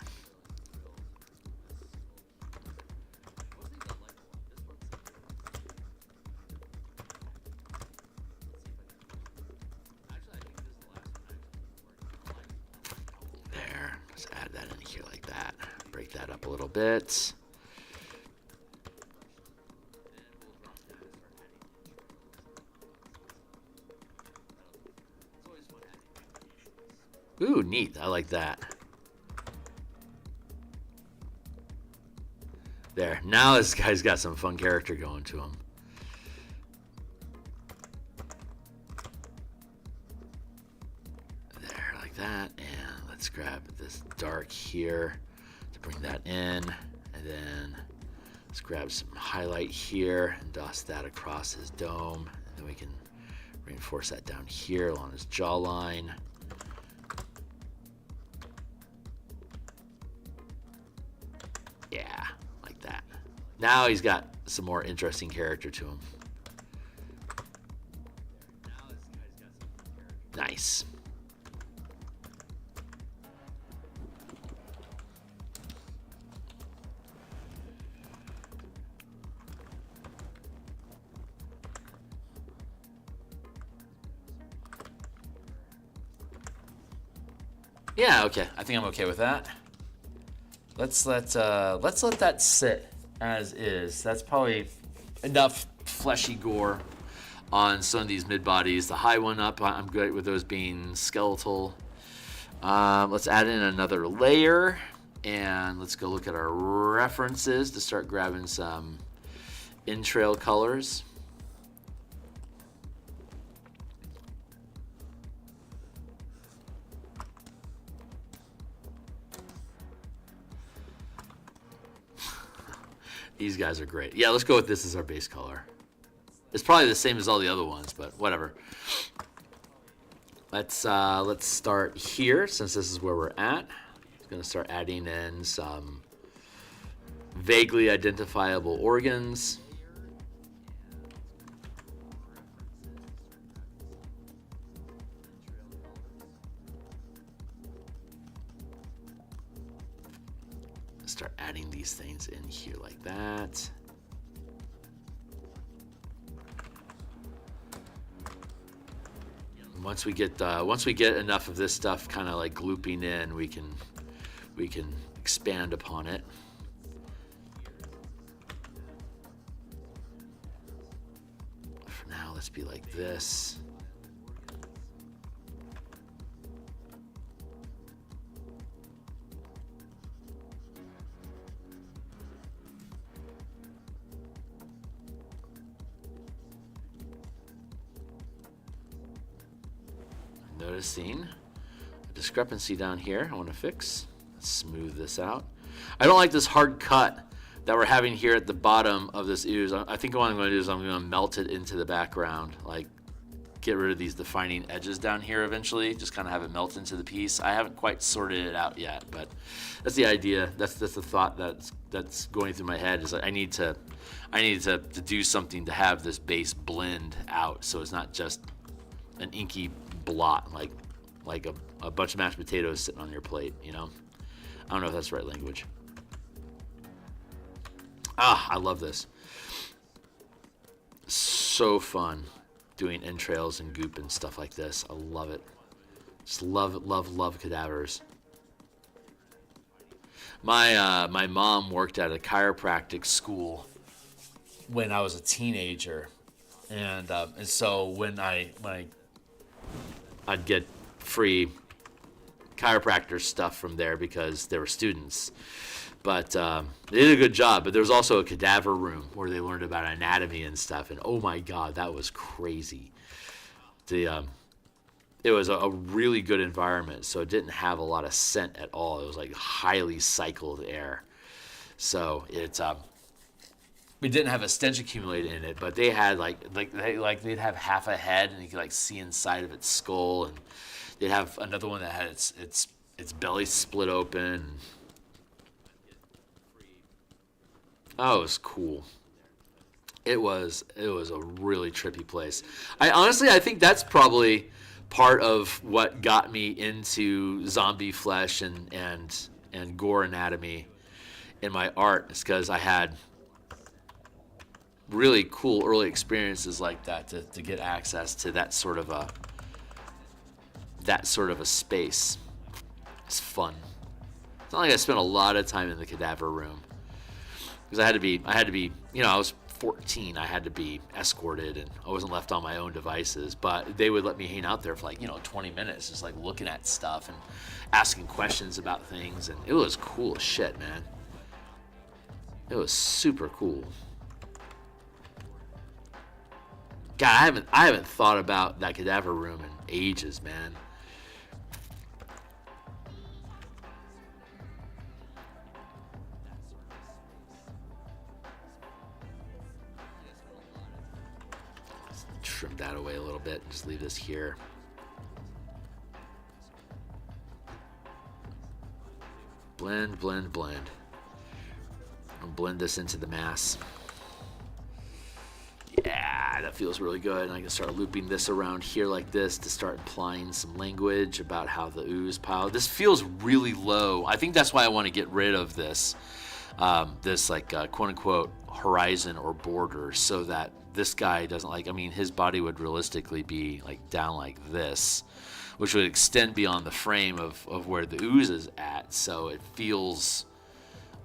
Add that in here like that. Break that up a little bit. Ooh, neat. I like that. There. Now this guy's got some fun character going to him. There, like that. And let's grab this dark here to bring that in, and then let's grab some highlight here and dust that across his dome, and then we can reinforce that down here along his jawline. Yeah, like that. Now he's got some more interesting character to him. Nice. Yeah, okay. I think I'm okay with that. Let's let that sit as is. That's probably enough fleshy gore on some of these mid bodies. The high one up, I'm good with those being skeletal. Let's add in another layer, and let's go look at our references to start grabbing some entrail colors. These guys are great. Yeah, let's go with this as our base color. It's probably the same as all the other ones, but whatever. Let's start here, since this is where we're at. I'm going to start adding in some vaguely identifiable organs. Start adding these things in here like that. Once we get enough of this stuff kind of like glooping in, we can expand upon it. For now, let's be like this. Noticing a discrepancy down here. I want to fix. Let's smooth this out. I don't like this hard cut that we're having here at the bottom of this ooze. I think what I'm going to do is I'm going to melt it into the background, like get rid of these defining edges down here eventually, just kind of have it melt into the piece. I haven't quite sorted it out yet, but that's the idea. That's the thought that's going through my head, is like I need to do something to have this base blend out so it's not just an inky blot, like a bunch of mashed potatoes sitting on your plate, you know? I don't know if that's the right language. I love this. So fun doing entrails and goop and stuff like this. I love it. Just love cadavers. My mom worked at a chiropractic school when I was a teenager, and so when I'd get free chiropractor stuff from there because they were students. But they did a good job. But there was also a cadaver room where they learned about anatomy and stuff. And oh my God, that was crazy. It was a really good environment. So it didn't have a lot of scent at all. It was like highly cycled air. So it didn't have a stench accumulated in it, but they had they'd have half a head, and you could like see inside of its skull, and they'd have another one that had its belly split open. Oh, it was cool. It was a really trippy place. I think that's probably part of what got me into zombie flesh and gore anatomy in my art, is because I had really cool early experiences like that to get access to that sort of a space. It's fun. It's not like I spent a lot of time in the cadaver room, because I had to be, I was 14. I had to be escorted, and I wasn't left on my own devices, but they would let me hang out there for 20 minutes, just like looking at stuff and asking questions about things, and it was cool as shit, man. It was super cool. God, I haven't thought about that cadaver room in ages, man. Let's trim that away a little bit and just leave this here. Blend, blend, blend. I'll blend this into the mass. Yeah, that feels really good. And I can start looping this around here like this to start implying some language about how the ooze pile. This feels really low. I think that's why I want to get rid of this, quote unquote horizon or border, so that this guy doesn't his body would realistically be down like this, which would extend beyond the frame of where the ooze is at. So it feels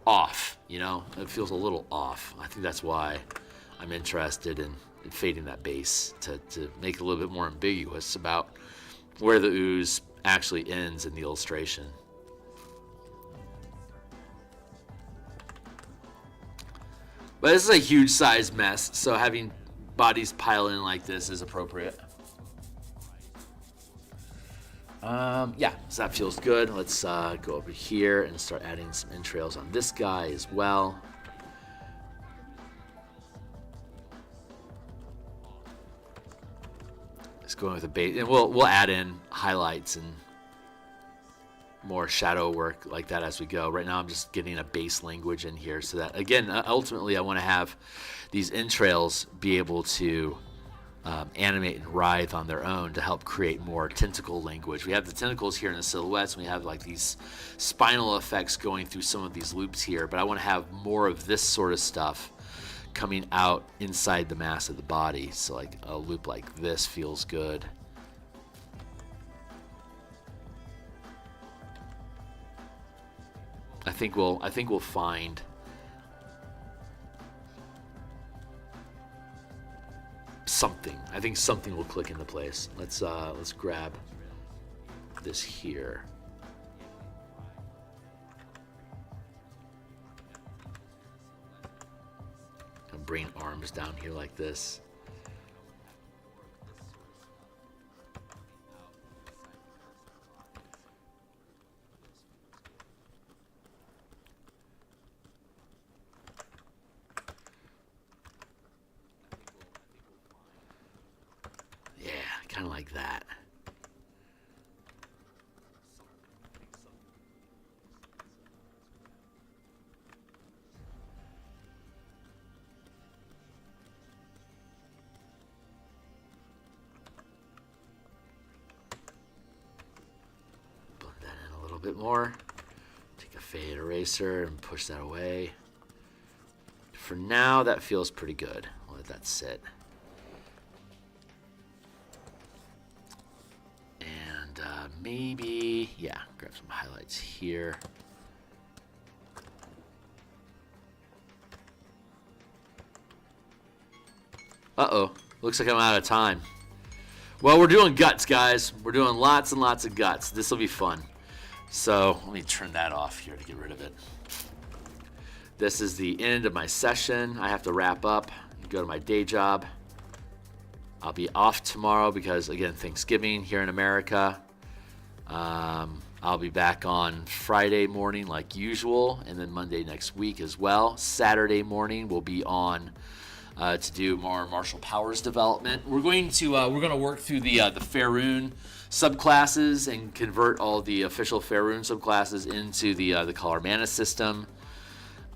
off, it feels a little off. I think that's why I'm interested in fading that base to make it a little bit more ambiguous about where the ooze actually ends in the illustration. But this is a huge size mess, so having bodies pile in like this is appropriate. Yeah, so that feels good. Let's go over here and start adding some entrails on this guy as well. Just going with a base, and we'll add in highlights and more shadow work like that as we go. Right now I'm just getting a base language in here, so that again, ultimately I want to have these entrails be able to animate and writhe on their own to help create more tentacle language. We have the tentacles here in the silhouettes, and we have these spinal effects going through some of these loops here, but I want to have more of this sort of stuff coming out inside the mass of the body. So a loop like this feels good. I think we'll find something. I think something will click into place. Let's grab this here. Bring arms down here like this. Yeah, kind of like that. Bit more. Take a fade eraser and push that away. For now, that feels pretty good. I'll let that sit. And maybe, yeah, grab some highlights here. Uh-oh, looks like I'm out of time. Well, we're doing guts, guys. We're doing lots and lots of guts. This will be fun. So let me turn that off here to get rid of it. This is the end of my session. I have to wrap up and go to my day job. I'll be off tomorrow because, again, Thanksgiving here in America. I'll be back on Friday morning like usual, and then Monday next week as well. Saturday morning we'll be on to do more martial powers development. We're going to work through the Faerun subclasses and convert all the official Faerun subclasses into the color mana system.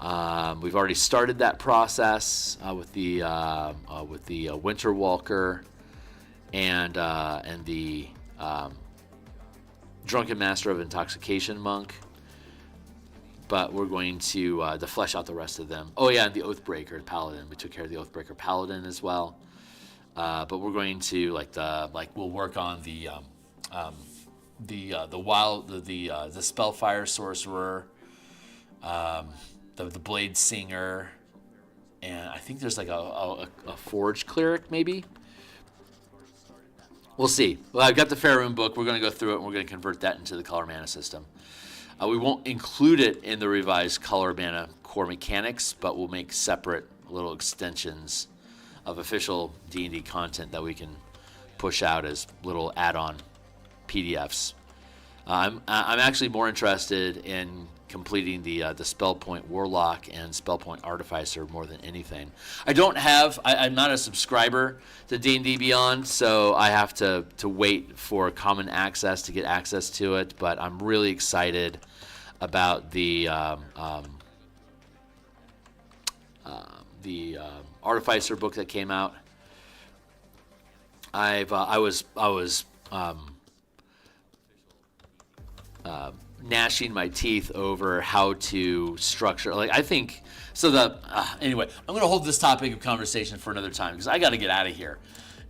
We've already started that process with the Winter Walker and the Drunken Master of Intoxication Monk, but we're going to flesh out the rest of them. Oh yeah, and the Oathbreaker Paladin. We took care of the Oathbreaker Paladin as well. But we're going to we'll work on the Spellfire Sorcerer, the Blade Singer, and I think there's like a Forge Cleric maybe. We'll see. Well, I've got the Faerun book. We're going to go through it, and we're going to convert that into the color mana system. We won't include it in the revised color mana core mechanics, but we'll make separate little extensions of official D&D content that we can push out as little add-on PDFs. I'm actually more interested in completing the Spellpoint Warlock and Spellpoint Artificer more than anything. I'm not a subscriber to D&D Beyond, so I have to wait for common access to get access to it, but I'm really excited about the Artificer book that came out. I was gnashing my teeth over how to structure. I think so. Anyway, I'm going to hold this topic of conversation for another time because I got to get out of here.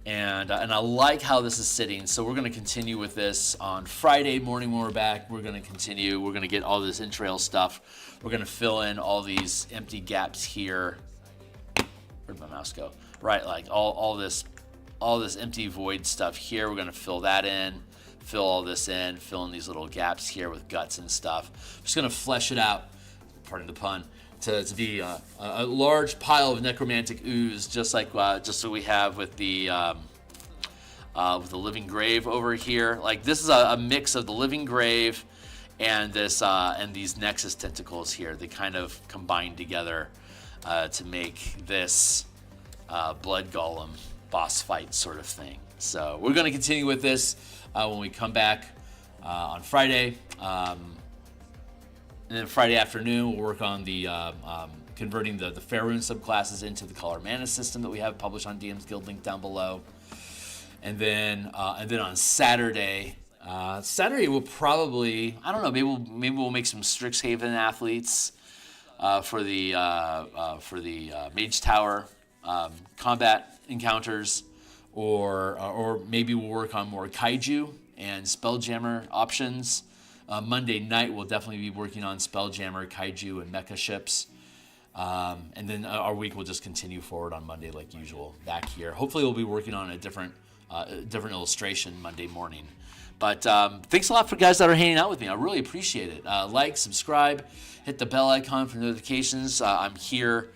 And I like how this is sitting. So we're going to continue with this on Friday morning when we're back. We're going to continue. We're going to get all this entrail stuff. We're going to fill in all these empty gaps here. Where'd my mouse go? Right, like all this empty void stuff here. We're going to fill that in. Fill all this in, fill in these little gaps here with guts and stuff. I'm just going to flesh it out, pardon the pun, to be a large pile of necromantic ooze, just so we have with the living grave over here. Like this is a mix of the living grave and this and these nexus tentacles here. They kind of combine together to make this blood golem boss fight sort of thing. So we're going to continue with this when we come back on Friday. And then Friday afternoon, we'll work on the converting the Faerun subclasses into the color mana system that we have published on DMsGuild, link down below. And then on Saturday, we'll probably, I don't know, maybe we'll make some Strixhaven athletes for the Mage Tower combat encounters. Or maybe we'll work on more kaiju and Spelljammer options. Monday night we'll definitely be working on Spelljammer, kaiju, and mecha ships. And then our week will just continue forward on Monday like usual back here. Hopefully we'll be working on a different illustration Monday morning. But thanks a lot for guys that are hanging out with me. I really appreciate it. Like, subscribe, hit the bell icon for notifications. I'm here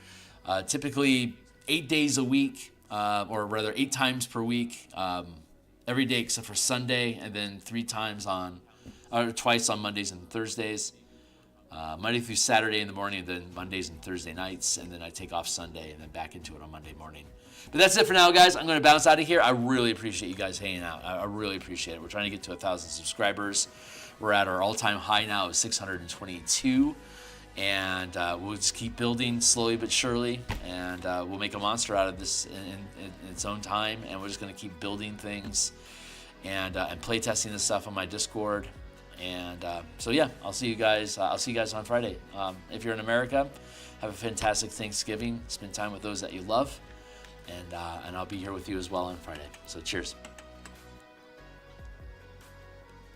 typically 8 days a week. Or rather 8 times per week, every day except for Sunday, and then twice on Mondays and Thursdays. Monday through Saturday in the morning, and then Mondays and Thursday nights, and then I take off Sunday and then back into it on Monday morning. But that's it for now, guys. I'm going to bounce out of here. I really appreciate you guys hanging out. I really appreciate it. We're trying to get to 1,000 subscribers. We're at our all-time high now of 622. And we'll just keep building slowly but surely, and we'll make a monster out of this in its own time. And we're just going to keep building things and play testing this stuff on my Discord. And so yeah, I'll see you guys. I'll see you guys on Friday. If you're in America, have a fantastic Thanksgiving. Spend time with those that you love, and I'll be here with you as well on Friday. So cheers.